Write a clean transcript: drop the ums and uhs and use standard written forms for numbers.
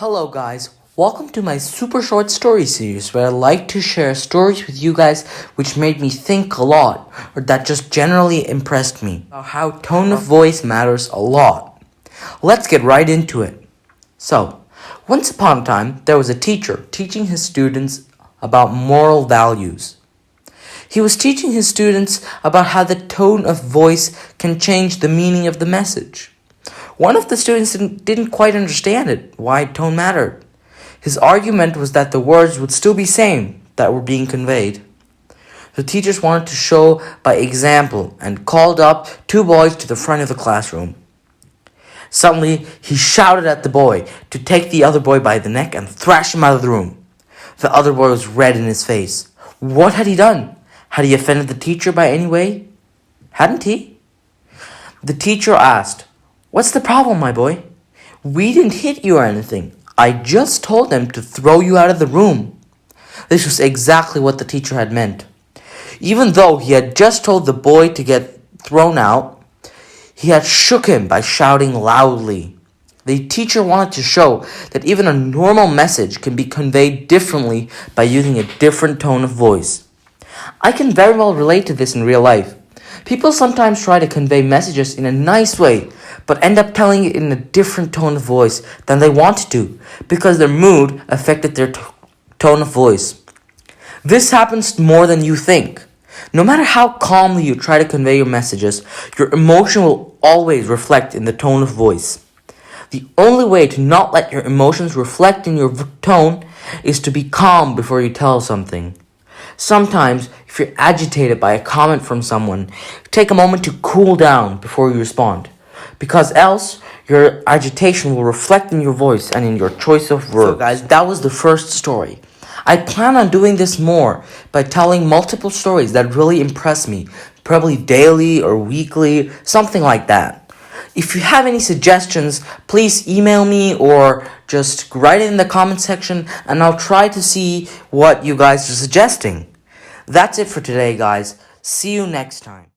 Hello guys, welcome to my super short story series where I like to share stories with you guys which made me think a lot or that just generally impressed me about how tone of voice matters a lot. Let's get right into it. So, once upon a time there was a teacher teaching his students about moral values. He was teaching his students about how the tone of voice can change the meaning of the message. One of the students didn't quite understand it, why tone mattered. His argument was that the words would still be same that were being conveyed. The teachers wanted to show by example and called up two boys to the front of the classroom. Suddenly, he shouted at the boy to take the other boy by the neck and thrash him out of the room. The other boy was red in his face. What had he done? Had he offended the teacher by any way? Hadn't he? The teacher asked, "What's the problem, my boy? We didn't hit you or anything. I just told them to throw you out of the room." This was exactly what the teacher had meant. Even though he had just told the boy to get thrown out, he had shook him by shouting loudly. The teacher wanted to show that even a normal message can be conveyed differently by using a different tone of voice. I can very well relate to this in real life. People sometimes try to convey messages in a nice way, but end up telling it in a different tone of voice than they wanted to, because their mood affected their tone of voice. This happens more than you think. No matter how calmly you try to convey your messages, your emotion will always reflect in the tone of voice. The only way to not let your emotions reflect in your tone is to be calm before you tell something. Sometimes, if you're agitated by a comment from someone, take a moment to cool down before you respond, because else your agitation will reflect in your voice and in your choice of words. So guys, that was the first story. I plan on doing this more by telling multiple stories that really impress me, probably daily or weekly, something like that. If you have any suggestions, please email me or just write it in the comment section and I'll try to see what you guys are suggesting. That's it for today, guys. See you next time.